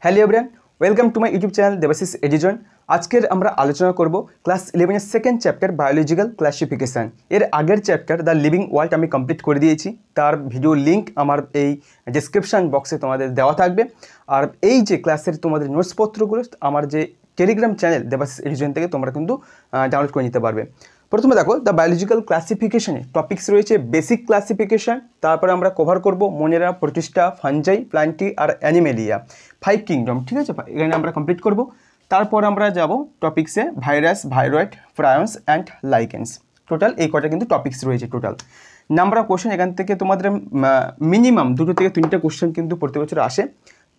Hello everyone, welcome to my YouTube channel Debashis edition. আজকের আমরা আলোচনা করব ক্লাস 11 এর সেকেন্ড চ্যাপ্টার বায়োলজিক্যাল ক্লাসিফিকেশান। এর আগের চ্যাপ্টার দ্য লিভিং ওয়ার্ল্ড আমি কমপ্লিট করে দিয়েছি। তার ভিডিও লিঙ্ক আমার এই ডেসক্রিপশান বক্সে তোমাদের দেওয়া থাকবে। আর এই যে ক্লাসের তোমাদের নোটসপত্রগুলো আমার যে টেলিগ্রাম চ্যানেল দেবাশিস এডিজন থেকে তোমরা কিন্তু ডাউনলোড করে নিতে পারবে। প্রথমে দেখো দ্য বায়োলজিক্যাল ক্লাসিফিকেশনে টপিক্স রয়েছে বেসিক ক্লাসিফিকেশান, তারপরে আমরা কভার করব মোনেরা, প্রোটিস্টা, ফাঞ্জাই, প্ল্যান্টি আর অ্যানিমেলিয়া, 5 কিংডম। ঠিক আছে, এখানে আমরা কমপ্লিট করব। তারপর আমরা যাব টপিক্সে ভাইরাস, ভাইরয়েড, প্রায়ন্স অ্যান্ড লাইকেন্স। টোটাল এই কটা কিন্তু টপিক্স রয়েছে। টোটাল নাম্বার অফ কোশ্চেন এখান থেকে তোমাদের মিনিমাম 2 থেকে 3টে কোশ্চেন কিন্তু প্রতি বছর আসে।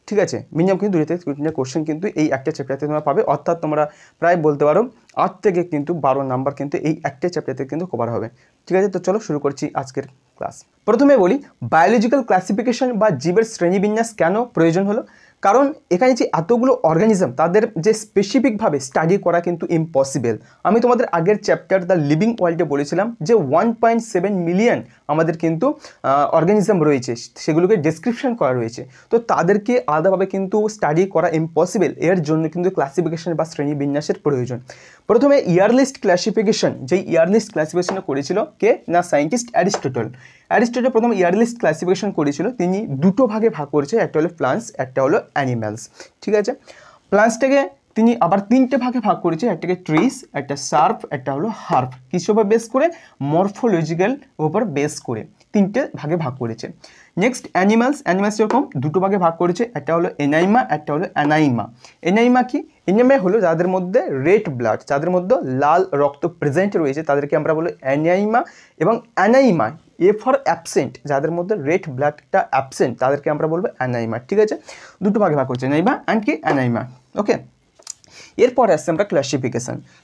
ঠিক আছে, মিনিমাম কিন্তু 2 থেকে 3টে কোশ্চেন কিন্তু এই একটা চ্যাপ্টারতে তোমরা পাবে। অর্থাৎ তোমরা প্রায় বলতে পারো 8 থেকে কিন্তু 12 নাম্বার কিন্তু এই একটা চ্যাপ্টারতে কিন্তু কভার হবে। ঠিক আছে, তো চলো শুরু করছি আজকের ক্লাস। প্রথমে বলি বায়োলজিক্যাল ক্লাসিফিকেশন বা জীবের শ্রেণীবিন্যাস কেন প্রয়োজন হলো। কারণ এখানে যে এতগুলো অর্গানিজম তাদের যে স্পেসিফিকভাবে স্টাডি করা কিন্তু ইম্পসিবল। আমি তোমাদের আগের চ্যাপ্টার দ্য লিভিং ওয়ার্ল্ডে বলেছিলাম যে 1.7 মিলিয়ন আমাদের কিন্তু অর্গানিজম রয়েছে, সেগুলোকে ডেসক্রিপশন করা রয়েছে। তো তাদেরকে আলাদাভাবে কিন্তু স্টাডি করা ইম্পসিবল। এর জন্য কিন্তু ক্লাসিফিকেশন বা শ্রেণীবিন্যাসের প্রয়োজন। প্রথমে ইয়ারলিস্ট ক্লাসিফিকেশন, যেই ইয়ারলিস্ট ক্লাসিফিকেশন করেছিল কে না সায়েন্টিস্ট অ্যারিস্টটল। অ্যারিস্টটল প্রথম ইয়ারলিস্ট ক্লাসিফিকেশন করেছিল। তিনি দুটো ভাগে ভাগ করেছে, একটা হলো প্লান্টস, একটা হলো অ্যানিম্যালস। ঠিক আছে, প্লান্টসটাকে তিনি আবার 3টে ভাগে ভাগ করেছে, একটাকে ট্রিস, একটা সার্ফ, একটা হলো হার্ফ। কিসের উপর বেস করে? মরফোলজিক্যাল উপর বেস করে 3টে ভাগে ভাগ করেছে। নেক্সট অ্যানিমালস এরকম দুটো ভাগে ভাগ করেছে, একটা হলো এনাইমা, একটা হলো অ্যানাইমা। এনাইমা কি? এনাইমা হলো যাদের মধ্যে রেড ব্লাড, যাদের মধ্যে লাল রক্ত প্রেজেন্ট রয়েছে তাদেরকে আমরা বলি অ্যানাইমা। এবং অ্যানাইমা এ ফর অ্যাবসেন্ট, যাদের মধ্যে রেড ব্লাডটা অ্যাবসেন্ট তাদেরকে আমরা বলবো অ্যানাইমা। ঠিক আছে, দুটো ভাগে ভাগ করছে, এনাইমা অ্যান্ড কি অ্যানাইমা। ওকে, এরপরে আসছে আমরা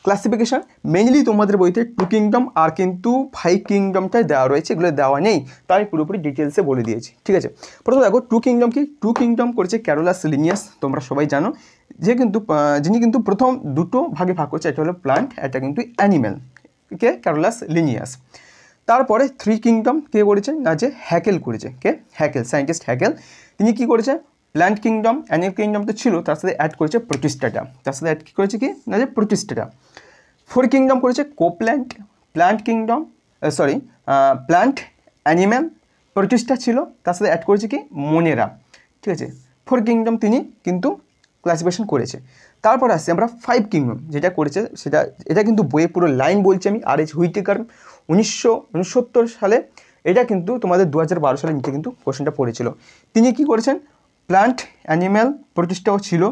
ক্লাসিফিকেশান মেইনলি তোমাদের বইতে 2 কিংডম আর কিন্তু 5 কিংডমটাই দেওয়া রয়েছে, এগুলো দেওয়া নেই, তাই পুরোপুরি ডিটেলসে বলে দিয়েছি। ঠিক আছে, প্রথমে দেখো 2 কিংডম কি? 2 কিংডম করেছে ক্যারোলাস লিনিয়াস, তোমরা সবাই জানো, যিনি কিন্তু প্রথম দুটো ভাগে ভাগ করছে, একটা হলো প্লান্ট, একটা কিন্তু অ্যানিম্যাল, কে? Carolus Linnaeus. তারপরে 3 কিংডম কে করেছে না যে হ্যাকেল করেছে। কে? Haeckel, scientist Haeckel. তিনি কি করেছে? প্ল্যান্ট কিংডম, অ্যানিমাল কিংডম তো ছিল, তার সাথে অ্যাড করেছে প্রোটিস্টাটা, তার সাথে অ্যাড কী করেছে কি না যে প্রোটিস্টাটা। 4 কিংডম করেছে Copeland, plant kingdom, plant, animal, protista ছিল, তার সাথে অ্যাড করেছে কি মোনেরা। ঠিক আছে, 4 কিংডম তিনি কিন্তু ক্লাসিফিকেশন করেছে। তারপর আসছে আমরা 5 কিংডম, যেটা করেছে এটা কিন্তু বইয়ে পুরো লাইন বলছি আমি। আর এইচ হুইটেকার 1969 সালে, এটা কিন্তু তোমাদের 2012 সালের নিচে কিন্তু কোশ্চেনটা পড়েছিল। তিনি কি করেছেন? প্ল্যান্ট, অ্যানিম্যাল, প্রোটিস্টাও ছিল,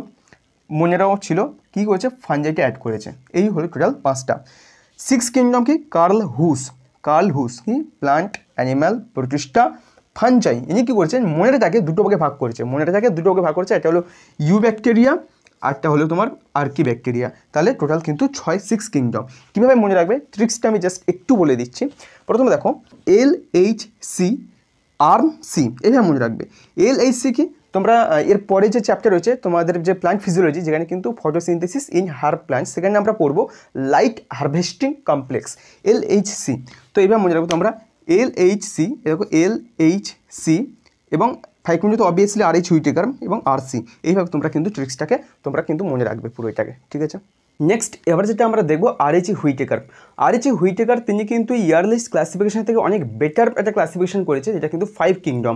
মোনেরাও ছিল, কী করেছে? ফাঞ্জাইটা অ্যাড করেছে। এই হলো টোটাল 5টা। 6 কিংডম কি? কার্ল হুস কি? Plant, animal, Protista, fungi. ইনি কী করেছেন? মোনেরাটাকে দুটো ভাগে ভাগ করেছে, একটা হলো ইউ ব্যাকটেরিয়া, আরটা হলো তোমার আর্কি ব্যাকটেরিয়া। তাহলে টোটাল কিন্তু 6 কিংডম। কীভাবে মনে রাখবে ট্রিক্সটা আমি জাস্ট একটু বলে দিচ্ছি। প্রথমে দেখো LHC RC, এইভাবে মনে রাখবে। LHC কি? তোমরা এর পরে যে চ্যাপ্টার রয়েছে তোমাদের যে প্ল্যান্ট ফিজিওলজি, যেখানে কিন্তু ফটোসিনথেসিস ইন হার্ব প্ল্যান্টস, সেখানে আমরা পড়বো লাইট হারভেস্টিং কমপ্লেক্স, LHC। তো এইভাবে মনে রাখবো তোমরা LHC, দেখো LHC এবং 5 কিংডম তো অবভিয়াসলি RH হুইটেকার এবং RC। এইভাবে তোমরা কিন্তু ট্রিক্সটাকে তোমরা কিন্তু মনে রাখবে পুরো এটাকে। ঠিক আছে, নেক্সট এবার যেটা আমরা দেখবো RH হুইটেকার। তিনি কিন্তু ইয়ারলিস্ট ক্লাসিফিকেশন থেকে অনেক বেটার একটা ক্লাসিফিকেশন করেছে, যেটা কিন্তু 5 কিংডম।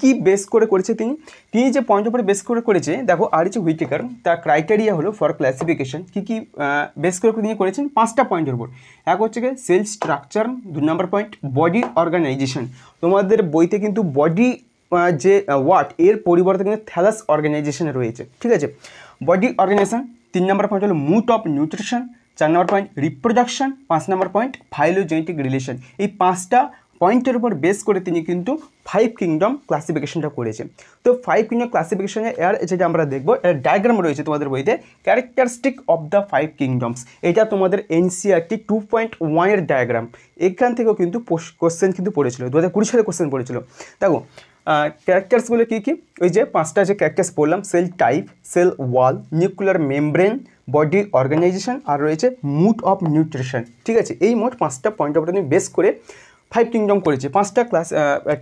কী বেস করে করেছে তিনি যে পয়েন্ট উপরে বেস করে করেছে, দেখো RH হুইটেকার তার ক্রাইটেরিয়া হলো ফর ক্লাসিফিকেশন কী বেস করে তিনি করেছেন 5টা পয়েন্টের উপর। এক হচ্ছে গিয়ে সেল স্ট্রাকচার, 2 নম্বর পয়েন্ট বডি অর্গানাইজেশন। তোমাদের বইতে কিন্তু বডি যে ওয়াট এর পরিবর্তে কিন্তু থ্যালাস অর্গানাইজেশনে রয়েছে। ঠিক আছে, বডি অর্গানাইজেশন। 3 নম্বর পয়েন্ট হলো mode of nutrition, 4 number point reproduction, 5 number point phylogenetic relation. এই 5টা পয়েন্টের উপর বেস করে তিনি কিন্তু 5 কিংডম ক্লাসিফিকেশনটা করেছে। তো 5 কিংডম ক্লাসিফিকেশনে এর যেটা আমরা দেখবো, এর ডায়াগ্রাম রয়েছে তোমাদের বইতে, ক্যারেক্টারিস্টিক অফ দ্য 5 কিংডমস। এটা তোমাদের NCERT 2.1 এর ডায়াগ্রাম। এখান থেকেও কিন্তু কোশ্চেন কিন্তু পড়েছিল, 2020 সালে কোশ্চেন পড়েছিল। দেখো ক্যারেক্টার্সগুলো কী ওই যে 5টা যে ক্যারেক্টার্স বললাম, cell type, cell wall, nuclear membrane, body organisation আর রয়েছে মুড অফ নিউট্রিশন। ঠিক আছে, এই মোট 5টা পয়েন্ট অফ তিনি বেস করে 5 কিংডম করেছে, 5টা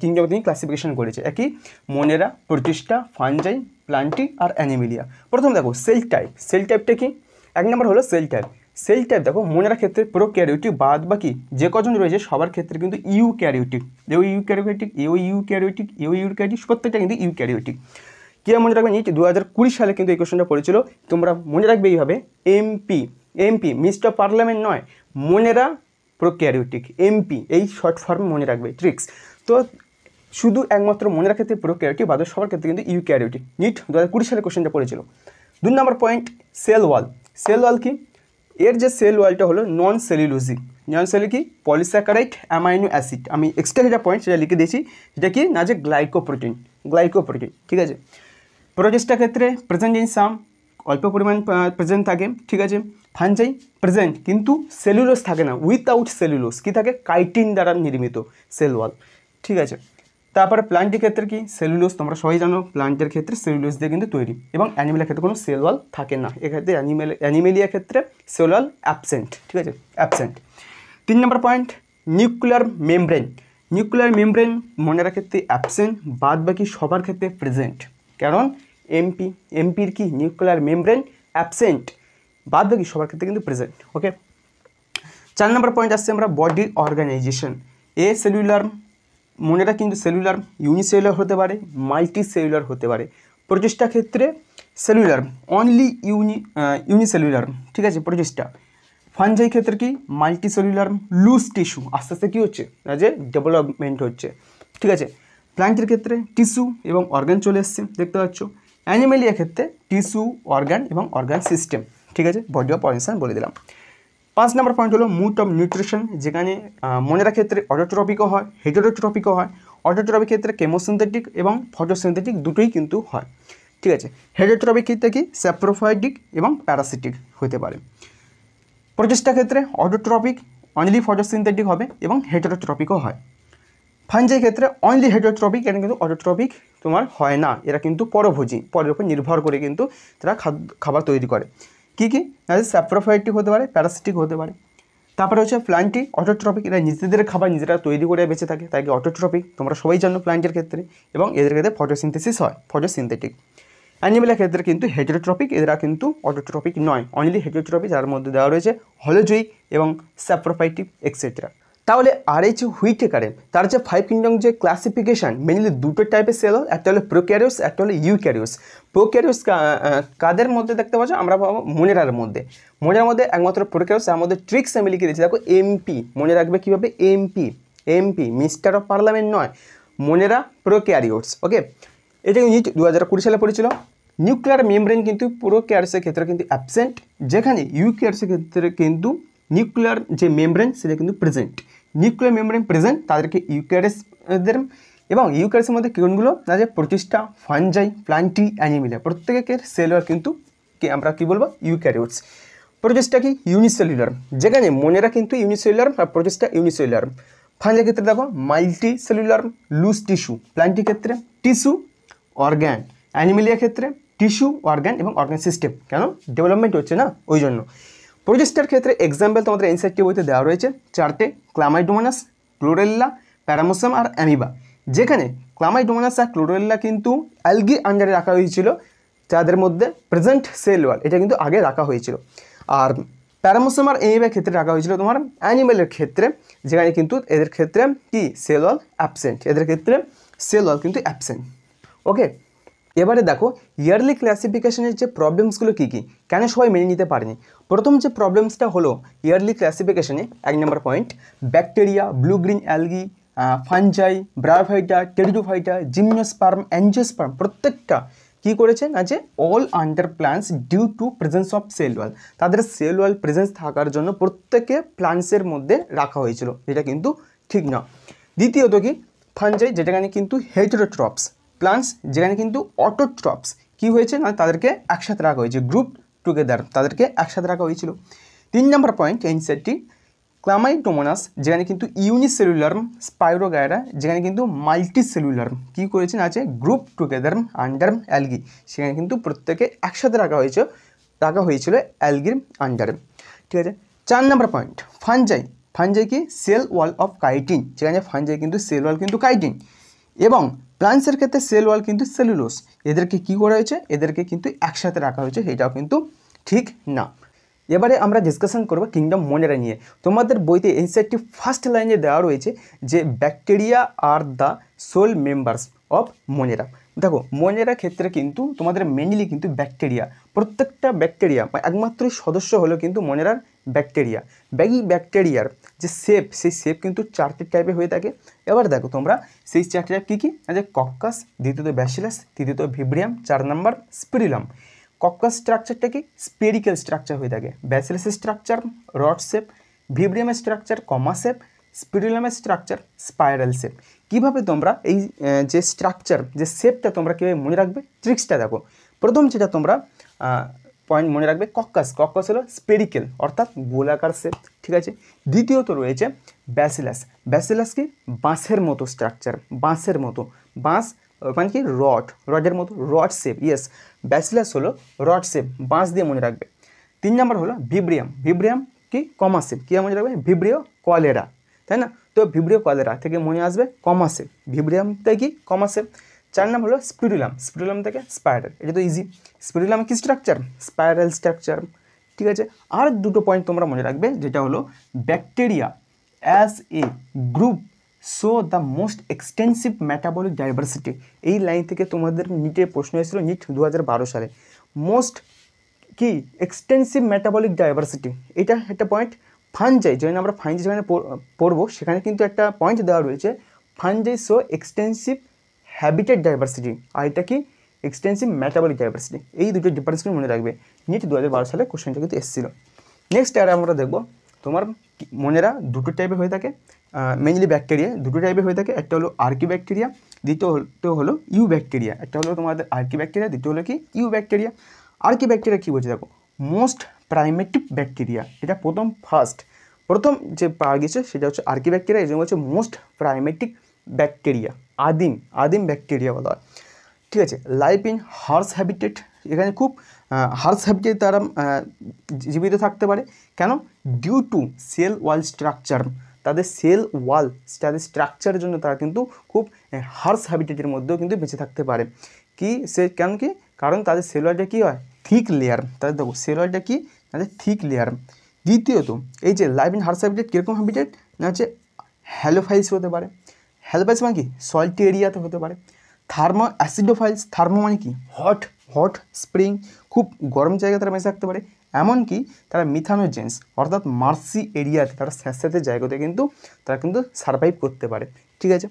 কিংডম তিনি ক্লাসিফিকেশন করেছে। একই মোনেরা, প্রোটিস্টা, ফাঞ্জাই, প্লান্টি আর অ্যানিমেলিয়া। প্রথম দেখো সেল টাইপ। সেল টাইপটা কি? এক নম্বর হলো সেল টাইপ। সেল টাইপ দেখো মনের ক্ষেত্রে প্রোক্যারিওটিক বাদ বাকি যে কজন রয়েছে সবার ক্ষেত্রে কিন্তু ইউক্যারিওটিক। ইউক্যারিওটিক প্রত্যেকটা কিন্তু ইউক্যারিওটিক। কে মনে রাখবে? নিট 2020 সালে কিন্তু এই কোশ্চেনটা পড়েছিল। তোমরা মনে রাখবে এইভাবে, এমপি মিস্টার পার্লামেন্ট নয়, মনেরা প্রোক্যারিওটিক, এমপি এই শর্ট ফর্ম মনে রাখবে, ট্রিক্স। তো শুধু একমাত্র মনের ক্ষেত্রে প্রোক্যারিওটিক, বাদ সবার ক্ষেত্রে কিন্তু ইউক্যারিওটিক। নিট 2020 সালে কোশ্চেনটা পড়েছিল। 2 নম্বর point cell wall. Cell wall কি? এর যে সেল ওয়ালটা হলো নন সেলুলোজিক। নন সেল কি? Polysaccharide amino acid. আমি এক্সট্রা যেটা পয়েন্ট সেটা লিখে দিয়েছি, সেটা কি না যে গ্লাইকোপ্রোটিন। ঠিক আছে। প্রোটিস্টার ক্ষেত্রে প্রেজেন্ট ইন সাম, অল্প পরিমাণ প্রেজেন্ট থাকে, ঠিক আছে। ফাঞ্জাই প্রেজেন্ট কিন্তু সেলুলোজ থাকে না, উইথআউট সেলুলোজ কি থাকে? কাইটিন দ্বারা নির্মিত সেল ওয়াল, ঠিক আছে। তারপরে প্লান্টের ক্ষেত্রে কি? সেলুলোজ, তোমরা সবাই জানো প্লান্টের ক্ষেত্রে সেলুলোজ দিয়ে কিন্তু তৈরি, এবং অ্যানিমেলের ক্ষেত্রে কোনো সেল ওয়াল থাকে না। এক্ষেত্রে অ্যানিমেলিয়ার ক্ষেত্রে সেল ওয়াল অ্যাবসেন্ট, ঠিক আছে, অ্যাবসেন্ট। 3 নম্বর point nuclear membrane. Nuclear membrane মনের ক্ষেত্রে অ্যাবসেন্ট, বাদ বাকি সবার ক্ষেত্রে প্রেজেন্ট। কারণ এমপির কি? নিউক্লিয়ার মেমব্রেন অ্যাবসেন্ট, বাদ বাকি সবার ক্ষেত্রে কিন্তু প্রেজেন্ট। ওকে। 4 নম্বর পয়েন্ট আসছে আমরা বডি অর্গানাইজেশন। সেলুলার মনেরা কিন্তু সেলুলার ইউনিসেলুলার হতে পারে, মাল্টি সেলুলার হতে পারে। প্রচেষ্টা ক্ষেত্রে সেলুলার অনলি ইউনিসেলুলার, ঠিক আছে, প্রচেষ্টা। ফাঞ্জাই ক্ষেত্রে কি? মাল্টি সেলুলার লুজ টিস্যু, আস্তে আস্তে কী হচ্ছে না যে ডেভেলপমেন্ট হচ্ছে, ঠিক আছে। প্ল্যান্টের ক্ষেত্রে টিস্যু এবং অর্গান চলে এসছে, দেখতে পাচ্ছ। অ্যানিমেলিয়ার ক্ষেত্রে টিস্যু, অর্গান এবং অর্গান সিস্টেম, ঠিক আছে। বডি অফ অর্গানাইজেশন বলে দিলাম। 5 নম্বর পয়েন্ট হলো মুড অফ নিউট্রিশন, যেখানে মনেরা ক্ষেত্রে অটোট্রপিকও হয়, হেটেরোট্রপিকও হয়। অটোট্রপিক ক্ষেত্রে কেমোসিনথেটিক এবং ফটোসিনথেটিক দুটোই কিন্তু হয়, ঠিক আছে। হেটেরোট্রপিক ক্ষেত্রে কি? স্যাপ্রোফাইটিক এবং প্যারাসিটিক হতে পারে। প্রচেষ্টা ক্ষেত্রে অটোট্রপিক অনলি ফটোসিনথেটিক হবে এবং হেটেরোট্রপিকও হয়। ফাঞ্জাই ক্ষেত্রে অনলি হেটেরোট্রপিক, এটা কিন্তু অটোট্রপিক তোমার হয় না, এরা কিন্তু পরভোজী, পরের উপর নির্ভর করে কিন্তু তারা খাবার তৈরি করে। কী কী? স্যাপ্রোফাইটিক হতে পারে, প্যারাসিটিক হতে পারে। তারপরে হচ্ছে প্ল্যান্টি অটোট্রপিক, এরা নিজেদের খাবার নিজেরা তৈরি করে বেঁচে থাকে, তাই কি অটোট্রপিক, তোমরা সবাই জানো প্ল্যান্টের ক্ষেত্রে। এবং এদের ক্ষেত্রে ফটোসিনথেসিস হয়, ফটোসিনথেটিক। অ্যানিমেলের ক্ষেত্রে কিন্তু হেটেরোট্রপিক, এরা কিন্তু অটোট্রপিক নয়, অনলি হেটেরোট্রপিক, যার মধ্যে দেওয়া রয়েছে হলোজুইক এবং স্যাপ্রোফাইটিক এক্সেট্রা। তাহলে আর এই যে হুইটেকারের তার যে 5 কিংডম যে ক্লাসিফিকেশান, মেনলি দুটো টাইপের সেল, একটা হলো প্রোক্যারিওস, একটা হলো ইউক্যারিওস। প্রোক্যারিওস কাদের মধ্যে দেখতে পাচ্ছ? আমরা পাবো মনেরার মধ্যে। মনের মধ্যে একমাত্র প্রোক্যারিওস, তার মধ্যে ট্রিক্স আমি লিখে দিয়েছি, দেখো এমপি মনে রাখবে কীভাবে? এমপি মিস্টার অফ পার্লামেন্ট নয়, মনেরা প্রোক্যারিওস। ওকে, এটা নিট 2020 সালে পড়েছিল। নিউক্লিয়ার মেমব্রেন কিন্তু প্রোক্যারিওসের ক্ষেত্রে কিন্তু অ্যাবসেন্ট, যেখানে ইউক্যারিওসের ক্ষেত্রে কিন্তু নিউক্লিয়ার যে মেমব্রেন সেটা কিন্তু প্রেজেন্ট। নিউক্লিয়ার মেমব্রেন প্রেজেন্ট, তাদেরকে ইউক্যারিওসদের, এবং ইউক্যারিওসের মধ্যে কোনগুলো না যে প্রতিষ্ঠা, ফাঞ্জাই, প্লান্টি, অ্যানিমেলিয়া, প্রত্যেকের সেলুলার কিন্তু আমরা কী বলবো? ইউক্যারিওটস। প্রচেষ্টা কি? ইউনিসেলুলার, যেখানে মনেরা কিন্তু ইউনিসেলুলার আর প্রচেষ্টা ইউনিসেলুলার। ফাঞ্জাই ক্ষেত্রে দেখো মাল্টি সেলুলার লুজ টিস্যু, প্লান্টির ক্ষেত্রে টিস্যু, অর্গ্যান, অ্যানিমেলিয়া ক্ষেত্রে টিস্যু, অর্গ্যান এবং অর্গ্যান সিস্টেম। কেন? ডেভেলপমেন্ট হচ্ছে না, ওই জন্য। প্রচেষ্টার ক্ষেত্রে এক্সাম্পল তোমাদের এনসাইটি বইতে দেওয়া রয়েছে 4টে, ক্লামাইডোমোনাস, ক্লোরেল্লা, প্যারামোসাম আর অ্যামিবা। যেখানে ক্লামাইডোমোনাস আর ক্লোরেল্লা কিন্তু অ্যালগি আন্ডারে রাখা হয়েছিল, যাদের মধ্যে প্রেজেন্ট সেল ওয়াল, এটা কিন্তু আগে রাখা হয়েছিল। আর প্যারামোসাম আর অ্যামিবার ক্ষেত্রে রাখা হয়েছিল তোমার অ্যানিমেলের ক্ষেত্রে, যেখানে কিন্তু এদের ক্ষেত্রে কি? সেল ওয়াল অ্যাবসেন্ট, এদের ক্ষেত্রে সেল ওয়াল কিন্তু অ্যাবসেন্ট। ওকে, এবারে দেখো ইয়ারলি ক্লাসিফিকেশনের যে প্রবলেমসগুলো কী কী, কেন সবাই মেনে নিতে পারেনি। প্রথম যে প্রবলেমসটা হলো ইয়ারলি ক্লাসিফিকেশনে, 1 নম্বর point bacteria, blue green algae, fungi, bryophyta, pteridophyta, gymnosperm, angiosperm, প্রত্যেকটা কী করেছে না যে all under plants due to presence of cell wall, তাদের সেল ওয়াল প্রেজেন্স থাকার জন্য প্রত্যেকে প্ল্যান্টসের মধ্যে রাখা হয়েছিল, যেটা কিন্তু ঠিক না। দ্বিতীয়ত কি? ফাঞ্জাই, যেটাখানে কিন্তু হেটেরোট্রপস, প্লান্টস যেখানে কিন্তু অটোট্রপস, কী হয়েছে না তাদেরকে একসাথে রাখা হয়েছে, গ্রুপ টুগেদার, তাদেরকে একসাথে রাখা হয়েছিল। 3 নম্বর পয়েন্ট এনসাইটি ক্লামাইডোমোনাস, যেখানে কিন্তু ইউনিসেলুলার, স্পাইরোগায়রা, যেখানে কিন্তু মাল্টি সেলুলার, কী করেছেন আছে গ্রুপ টুগেদার আন্ডার অ্যালগি, সেখানে কিন্তু প্রত্যেকে একসাথে রাখা হয়েছিল অ্যালগির আন্ডারে, ঠিক আছে। 4 নম্বর পয়েন্ট ফাঞ্জাই, ফাঞ্জাই কি? সেল ওয়াল অফ কাইটিন, যেখানে ফাঞ্জাই কিন্তু সেল ওয়াল কিন্তু কাইটিন, এবং প্লান্টসের ক্ষেত্রে সেল ওয়াল কিন্তু সেলুলোজ, এদেরকে কী করা হয়েছে, এদেরকে কিন্তু একসাথে রাখা হয়েছে, এটাও কিন্তু ঠিক না। এবারে আমরা ডিসকাশন করব কিংডম মোনেরা নিয়ে। তোমাদের বইতে এনসিইআরটি ফার্স্ট লাইনে দেওয়া রয়েছে যে bacteria are the sole members of Monera. দেখো মোনেরা ক্ষেত্রে কিন্তু তোমাদের মেনলি কিন্তু ব্যাকটেরিয়া, প্রত্যেকটা ব্যাকটেরিয়া একমাত্র সদস্য হলো কিন্তু মোনেরার ব্যাকটেরিয়া। এই ব্যাকটেরিয়ার যে শেপ, সেই শেপ কিন্তু 4টে টাইপে হয়ে থাকে। এবার দেখো তোমরা সেই 4টে টাইপ কী কী, যে কক্কাস, দ্বিতীয়ত ব্যাসিলাস, তৃতীয়ত ভিব্রিয়াম, 4 নম্বর স্পিরিলাম। কক্কাস স্ট্রাকচারটা কি স্পেরিক্যাল স্ট্রাকচার হয়ে থাকে, ব্যাসিলাসের স্ট্রাকচার রড শেপ, ভিব্রিয়ামের স্ট্রাকচার কমা শেপ, স্পিরিলামের স্ট্রাকচার স্পাইরাল শেপ। কীভাবে তোমরা এই যে স্ট্রাকচার, যে শেপটা তোমরা কীভাবে মনে রাখবে, ট্রিক্সটা দেখো। প্রথম যেটা তোমরা পয়েন্ট মনে রাখবে, কক্কাস হলো স্পেরিক্যাল অর্থাৎ গোলাকার শেপ, ঠিক আছে। দ্বিতীয়ত রয়েছে ব্যাসিলাস। ব্যাসিলাস কি বাঁশের মতো স্ট্রাকচার, বাঁশের মতো, বাঁশ মানে কি রডের মতো, রড শেপ, ইয়েস ব্যাসিলাস হলো রড শেপ, বাঁশ দিয়ে মনে রাখবে। 3 নম্বর হলো ভিব্রিয়াম। ভিব্রিয়াম কি কমা শেপ, কী মনে রাখবে, ভিব্রিও কলেরা, তাই না? তো ভিব্রিও কলেরা থেকে মনে আসবে কমা শেপ, ভিব্রিয়ামটা কি কমা শেপ। 4 নম্বর হলো স্পিরুলাম, স্পিরুলাম থেকে স্পাইরাল, এটা তো ইজি। স্পিরুলাম কি স্ট্রাকচার, স্পাইরাল স্ট্রাকচার, ঠিক আছে। আর দুটো পয়েন্ট তোমরা মনে রাখবে, যেটা হলো bacteria as a group so the most extensive metabolic diversity. এই লাইন থেকে তোমাদের নিটে প্রশ্ন এসেছিল, নিট 2012 সালে। মোস্ট কি এক্সটেন্সিভ মেটাবলিক ডাইভার্সিটি, এটা একটা পয়েন্ট। ফানজাই, যেখানে আমরা ফানজাই যেখানে পড়বো সেখানে কিন্তু একটা পয়েন্ট দেওয়া রয়েছে, fungi so extensive habitat diversity, আর এটা কি এক্সটেন্সিভ মেটাবলিক ডাইভার্সিটি। এই দুটো ডিফারেন্সগুলো মনে রাখবে, নিট 2012 সালে কোশ্চেনটা কিন্তু এসেছিল। নেক্সট আর আমরা দেখবো তোমার মোনেরা দুটো টাইপে হয়ে থাকে, মেনলি ব্যাকটেরিয়া দুটো টাইপে হয়ে থাকে, একটা হলো আর্কি ব্যাকটেরিয়া, দ্বিতীয় হলো ইউ ব্যাকটেরিয়া। একটা হলো তোমাদের আর্কি ব্যাকটেরিয়া, দ্বিতীয় হলো কি ইউ ব্যাকটেরিয়া। আর্কি ব্যাকটেরিয়া কী বলছে দেখো, মোস্ট প্রাইমেটিভ ব্যাকটেরিয়া, এটা প্রথম যে পাওয়া গেছে সেটা হচ্ছে আর্কি ব্যাকটেরিয়া, এই জন্য হচ্ছে মোস্ট প্রাইমেটিক ব্যাকটেরিয়া, আদিম ব্যাকটেরিয়া বলা হয়, ঠিক আছে। লাইফ ইন হার্স হ্যাবিটেট, এখানে খুব হার্স হ্যাবিটেট তারা জীবিত থাকতে পারে, কেন, due to cell wall structure, তাদের সেল ওয়াল, তাদের স্ট্রাকচারের জন্য তারা কিন্তু খুব হার্স হ্যাবিটেটের মধ্যেও কিন্তু বেঁচে থাকতে পারে। কি সে কেন কি, কারণ তাদের সেল ওয়ালটা কী হয়, থিক লেয়ার, তাদের দেখো সেল ওয়ালটা কি, তাদের থিক লেয়ার। দ্বিতীয়ত এই যে লাইফ ইন হার্স হ্যাবিটেট কীরকম হ্যাবিটেট না, হচ্ছে হ্যালোফাইলস হতে পারে। হ্যালোফাইলস মানে কি সল্টি এরিয়াতে হতে পারে। থার্মো অ্যাসিডোফাইলস, থার্মো মানে কি হট স্প্রিং, খুব গরম জায়গায় তারা বেঁচে থাকতে পারে। এমনকি তারা মিথানোজেন্স অর্থাৎ মার্সি এরিয়াতে, তারা স্যাঁতস্যাঁতে জায়গাতে কিন্তু তারা কিন্তু সার্ভাইভ করতে পারে, ঠিক আছে।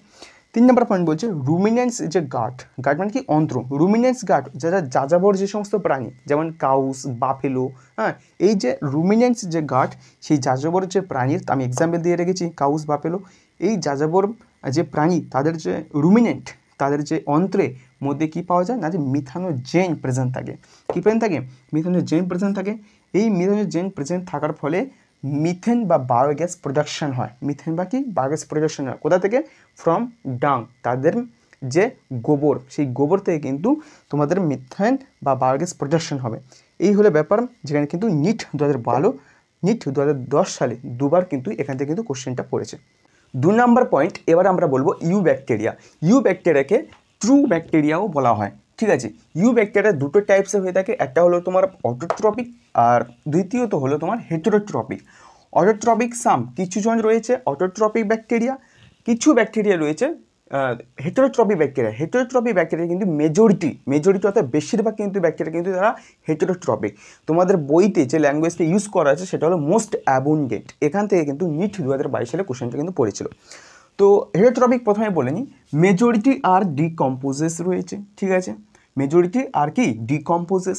3 নম্বর পয়েন্ট বলছে রুমিনেন্স যে গাট মানে কি অন্ত্র, রুমিনেন্স গাট যারা যাযাবর যে সমস্ত প্রাণী, যেমন কাউস, বাফেলো, হ্যাঁ, এই যে রুমিনেন্স যে গাট, সেই যাযাবর যে প্রাণীর আমি এক্সাম্পল দিয়ে রেখেছি কাউস, বাফেলো, এই যাযাবর যে প্রাণী তাদের যে রুমিনেন্ট, তাদের যে অন্ত্রে মধ্যে কী পাওয়া যায় না, যে মিথানোজেন প্রেজেন্ট থাকে। কী প্রেজেন্ট থাকে, মিথানোজেন প্রেজেন্ট থাকে। এই মিথানোজেন প্রেজেন্ট থাকার ফলে মিথেন বা বায়োগ্যাস প্রোডাকশন হয়, মিথেন বা কি বায়োগ্যাস প্রোডাকশন হয় কোথা থেকে, ফ্রম ডাং, তাদের যে গোবর, সেই গোবর থেকে কিন্তু তোমাদের মিথেন বা বায়োগ্যাস প্রোডাকশন হবে। এই হলো ব্যাপার, যেখানে কিন্তু নিট 2012, নিট 2010 সালে দুবার কিন্তু এখান থেকে কিন্তু কোশ্চেনটা পড়েছে। 2 নম্বর পয়েন্ট, এবার আমরা বলবো ইউ ব্যাকটেরিয়া। ইউ ব্যাকটেরিয়াকে ট্রু ব্যাকটেরিয়াও বলা হয়, ঠিক আছে। ইউ ব্যাকটেরিয়া দুটো টাইপসে হয়ে থাকে, একটা হলো তোমার অটোট্রপিক আর দ্বিতীয়ত হলো তোমার হেটেরোট্রপিক। অটোট্রপিক কিছু জন রয়েছে অটোট্রপিক ব্যাকটেরিয়া, কিছু ব্যাকটেরিয়া রয়েছে হেটেরোট্রপিক ব্যাকটেরিয়া কিন্তু মেজরিটি অর্থাৎ বেশিরভাগ কিন্তু ব্যাকটেরিয়া কিন্তু তারা হেটেরোট্রপিক। তোমাদের বইতে যে ল্যাঙ্গুয়েজটা ইউজ করা আছে সেটা হলো মোস্ট অ্যাবুন্ডেন্ট, এখান থেকে কিন্তু নিট 2022 সালে কোশ্চেনটা কিন্তু পড়েছিল। তো হেটেরোট্রপিক প্রথমে বলে নিই, মেজরিটি আর ডিকম্পোজেস রয়েছে, ঠিক আছে, মেজরিটি আর কি ডিকম্পোজেস।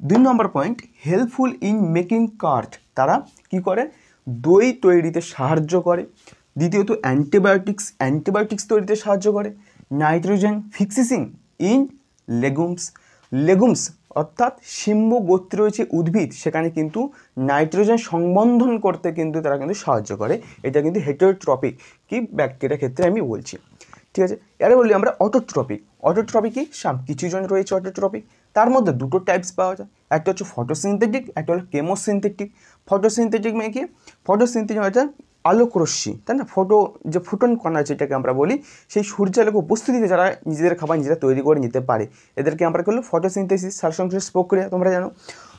2 নম্বর point, helpful in making curd, তারা কি করে, দই তৈরিতে সাহায্য করে। দ্বিতীয়ত অ্যান্টিবায়োটিক্স তৈরিতে সাহায্য করে। নাইট্রোজেন ফিক্সিং ইন লেগুমস অর্থাৎ শিম্ব গোত্রীয় যে উদ্ভিদ, সেখানে কিন্তু নাইট্রোজেন সংবন্ধন করতে কিন্তু তারা কিন্তু সাহায্য করে। এটা কিন্তু হেটেরোট্রপিক কি ব্যাকটেরিয়ার ক্ষেত্রে আমি বলছি, ঠিক আছে। এবারে বলি আমরা অটোট্রপিক কি কিছু জন রয়েছে অটোট্রপিক, তার মধ্যে দুটো টাইপস পাওয়া যায়, একটা হচ্ছে ফটোসিনথেটিক, একটা হলো কেমোসিনথেটিক। ফটোসিনথেটিক মানে কি, ফটোসিনথেটিক মানে আলোকরশ্মি, তাই না, ফটো যে ফোটন কণা যেটাকে আমরা বলি, সেই সূর্যালোক উপস্থিতিতে যারা নিজেদের খাবার নিজেরা তৈরি করে নিতে পারে, এদেরকে আমরা করলো ফটোসিনথেসিস, সারসংশ্লেষ প্রক্রিয়া, তোমরা জানো।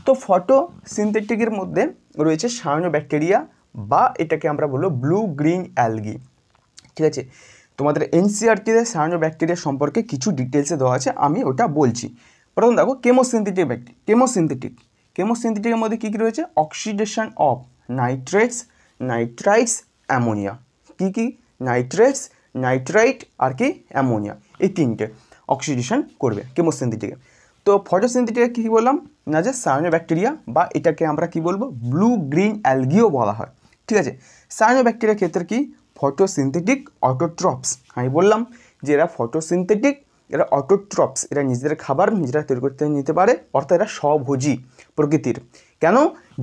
তো ফটোসিনথেটিকের মধ্যে রয়েছে সায়ানোব্যাকটেরিয়া বা এটাকে আমরা বলবো ব্লু গ্রিন অ্যালগি। ঠিক আছে, তোমাদের এনসিইআরটিতে সায়ানোব্যাকটেরিয়া সম্পর্কে কিছু ডিটেলসে দেওয়া আছে, আমি ওটা বলছি। প্রথম দেখো কেমোসিনথেটিকের মধ্যে কী কী রয়েছে? Oxidation of nitrates, nitrites, ammonia. কী নাইট্রেটস, নাইট্রাইট আর কি অ্যামোনিয়া, এই তিনটে অক্সিডেশন করবে কেমোসিনথেটিকে। তো ফটোসিনথেটিকে কী বললাম না, যে সায়ানোব্যাকটেরিয়া বা এটাকে আমরা কি বলবো ব্লু গ্রিন অ্যালগিও বলা হয়। ঠিক আছে, সায়ানোব্যাকটেরিয়ার ক্ষেত্রে কি ফটোসিনথেটিক অটোট্রপস, আমি বললাম যে এরা ফটোসিনথেটিক, এরা অটোট্রপস, এরা নিজেদের খাবার নিজেরা তৈরি করতে নিতে পারে, অর্থাৎ এরা স্বভোজী প্রকৃতির। কেন?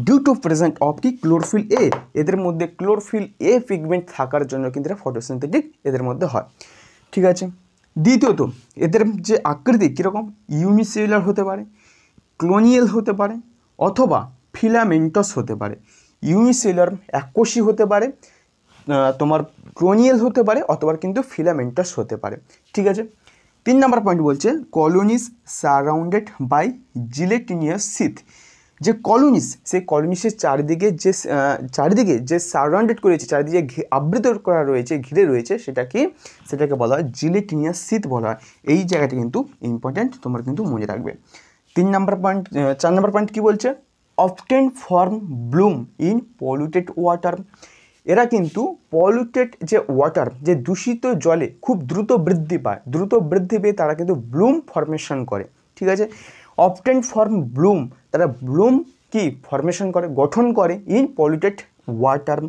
ডিউ টু প্রেজেন্ট অফ কি ক্লোরোফিল এ, এদের মধ্যে ক্লোরোফিল এ পিগমেন্ট থাকার জন্য কিন্তু এরা ফটোসিনথেটিক এদের মধ্যে হয়। ঠিক আছে, দ্বিতীয়ত এদের যে আকৃতি কীরকম, ইউনিসেলুলার হতে পারে, ক্লোনিয়াল হতে পারে, অথবা ফিলামেন্টাস হতে পারে। ইউনিসেলুলার এককোষী হতে পারে, তোমার ক্লোনিয়াল হতে পারে, অথবা কিন্তু ফিলামেন্টাস হতে পারে। ঠিক আছে, 3 নম্বর পয়েন্ট বলছে কলোনিস সারাউন্ডেড বাই জিলেটিনিয়াস সিথ। যে কলোনিস, সেই কলোনিসের চারিদিকে যে সারাউন্ডেড করেছে, চারিদিকে আবৃত করা রয়েছে, ঘিরে রয়েছে, সেটাকে বলা হয় জিলেটিনিয়াস সিথ বলা হয়। এই জায়গাটা কিন্তু ইম্পর্ট্যান্ট, তোমরা কিন্তু মনে রাখবে। 4 নম্বর পয়েন্ট কী বলছে? Obtain form Bloom in polluted water. এরা কিন্তু পলিউটেড যে ওয়াটার, যে দূষিত জলে খুব দ্রুত বৃদ্ধি পেয়ে তারা কিন্তু ব্লুম ফর্মেশন করে। ঠিক আছে, অবটেন ফর্ম ব্লুম, তারা ব্লুম কি ফর্মেশন করে, গঠন করে ইন পলিউটেড ওয়াটার,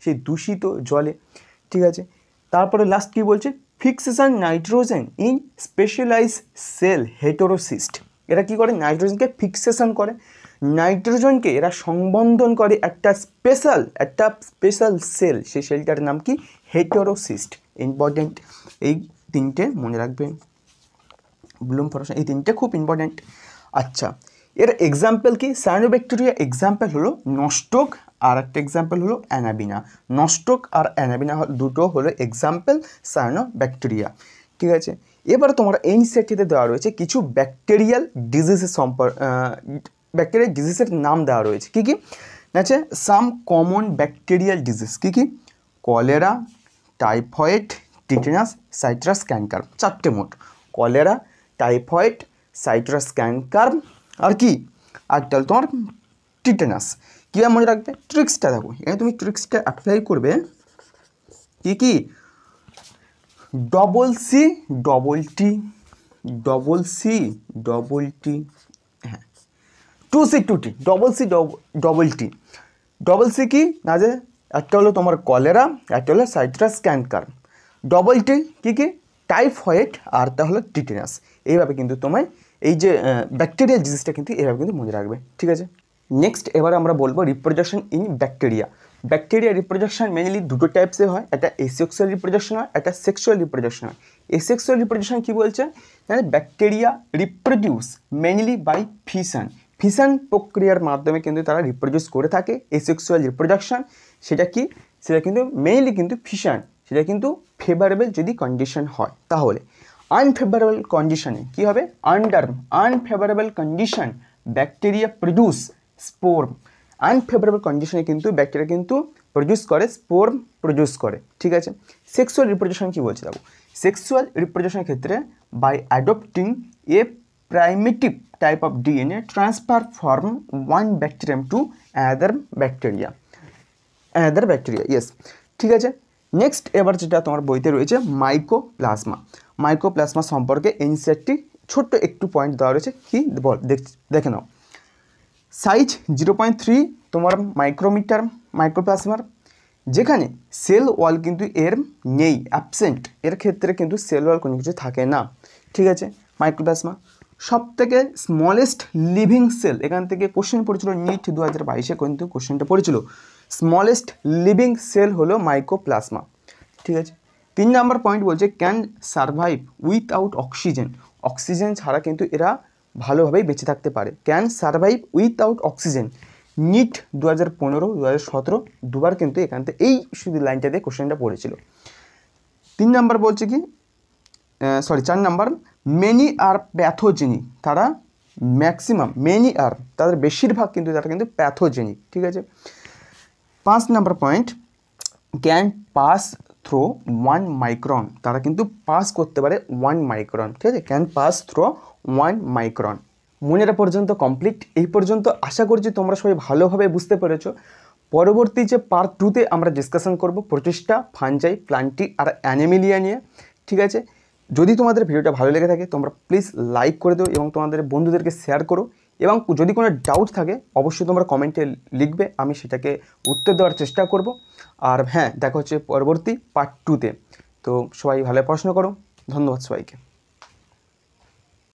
সেই দূষিত জলে। ঠিক আছে, তারপরে লাস্ট কী বলছে? Fixation nitrogen in specialise cell heterocyst. এরা কী করে? নাইট্রোজেনকে ফিক্সেশন করে, নাইট্রোজেনকে এরা সংবন্ধন করে একটা স্পেশাল সেল, সেই সেলটার নাম কি? হেটেরোসিস্ট। ইম্পর্টেন্ট, এই তিনটে মনে রাখবে, ব্লুম ফর্মেশন, এই তিনটে খুব ইম্পর্টেন্ট। আচ্ছা, এর এক্সাম্পল কি? সায়ানোব্যাকটেরিয়া এক্সাম্পল হলো নস্টক, আর একটা এক্সাম্পল হলো অ্যানাবিনা। নস্টক আর অ্যানাবিনা দুটো হলো এক্সাম্পল সায়ানোব্যাকটেরিয়া। ঠিক আছে, এবার তোমার এনসিইআরটিতে দেওয়া রয়েছে কিছু ব্যাকটেরিয়াল ডিজিজের নাম দেওয়া রয়েছে। কী আছে? Some common bacterial disease. কী cholera, typhoid, tetanus, citrus canker. 4টে মোট, কলেরা, টাইফয়েড, সাইট্রাস ক্যানকার, আর কি একটা তোমার টিটেনাস। কীভাবে মনে রাখবে? ট্রিক্সটা দেখো, এখানে তুমি ট্রিক্সটা অ্যাপ্লাই করবে। কি ডবল সি ডবল টি, হ্যাঁ 2C 2T, ডবল সি কি না, যে একটা হলো তোমার কলেরা, একটা হলো সাইট্রাস ক্যানকার, ডবল টি কি টাইফয়েড, আর তা হলো টিটেনাস। এইভাবে কিন্তু তোমায় এই যে ব্যাকটেরিয়াল ডিজিজটা কিন্তু এইভাবে কিন্তু মনে রাখবে। ঠিক আছে, নেক্সট এবার আমরা বলবো reproduction in bacteria. Bacteria reproduction mainly দুটো টাইপসে হয়, একটা এসেক্সুয়াল রিপ্রোডাকশন হয়, একটা সেক্সুয়াল রিপ্রোডাকশন হয়। এসেক্সুয়াল রিপ্রোডাকশন কী বলছে? Bacteria reproduce mainly by fission প্রক্রিয়ার মাধ্যমে কিন্তু তারা রিপ্রোডিউস করে থাকে। এসেক্সুয়াল রিপ্রোডাকশন সেটা কিন্তু মেইনলি কিন্তু ফিশন, সেটা কিন্তু ফেভারেবল যদি কন্ডিশন হয়। তাহলে আনফেভারেবল কন্ডিশনে কী হবে? Unfavourable condition bacteria produce spore. Unfavourable কন্ডিশনে কিন্তু ব্যাকটেরিয়া কিন্তু স্পোর প্রডিউস করে। ঠিক আছে, সেক্সুয়াল রিপ্রোডাকশন কী বলছে দেখো, সেক্সুয়াল রিপ্রোডাকশনের ক্ষেত্রে by adopting a primitive type of DNA transfer from one bacterium to another bacteria, yes. ঠিক আছে, নেক্সট এবার যেটা তোমার বইতে রয়েছে মাইকোপ্লাজমা সম্পর্কে এনসিইআরটি ছোট্ট একটু পয়েন্ট দেওয়া রয়েছে। কি দেখে নাও, সাইজ 0.3 তোমার মাইক্রোমিটার মাইক্রোপ্লাজমার, যেখানে সেল ওয়াল কিন্তু এর নেই, অ্যাবসেন্ট, এর ক্ষেত্রে কিন্তু সেল ওয়াল কোনো কিছু থাকে না। ঠিক আছে, মাইক্রোপ্লাজমা সবথেকে স্মলেস্ট লিভিং সেল, এখান থেকে কোশ্চেন পড়েছিল নিট 2022-এ কিন্তু কোশ্চেনটা পড়েছিল। স্মলেস্ট লিভিং সেল হলো মাইকোপ্লাজমা। ঠিক আছে, 3 নম্বর পয়েন্ট বলছে can survive without oxygen. Oxygen ছাড়া কিন্তু এরা ভালোভাবেই বেঁচে থাকতে পারে। Can survive without oxygen, NEET 2015, 2017 দুবার কিন্তু এখান থেকে এই শুধু লাইনটা দিয়ে কোশ্চেনটা পড়েছিল। 3 নাম্বার বলছে কি 4 নাম্বার, মেনি আর প্যাথোজেনিক, তারা ম্যাক্সিমাম মেনি আর তাদের বেশিরভাগ কিন্তু তারা কিন্তু প্যাথোজেনিক, ঠিক আছে। 5 number point, can pass through 1 micron, তারা কিন্তু পাস করতে পারে 1 মাইক্রন, ঠিক আছে, can pass through 1 micron. Monera পর্যন্ত কমপ্লিট। এই পর্যন্ত আশা করছি তোমরা সবাই ভালোভাবে বুঝতে পেরেছো। পরবর্তী যে পার্ট 2তে আমরা ডিসকাশন করব প্রোটিস্টা, ফাঞ্জাই, প্লান্টি আর অ্যানিমেলিয়া নিয়ে, ঠিক আছে। যদি তোমাদের ভিডিওটা ভালো লেগে থাকে তোমরা প্লিজ লাইক করে দিও এবং তোমাদের বন্ধুদেরকে শেয়ার করো, এবং যদি কোনো ডাউট থাকে অবশ্যই তোমরা কমেন্টে লিখবে, আমি সেটাকে উত্তর দেওয়ার চেষ্টা করব। আর হ্যাঁ, দেখা হচ্ছে পরবর্তী পার্ট 2তে। তো সবাই ভালো পড়াশোনা করো। ধন্যবাদ সবাইকে।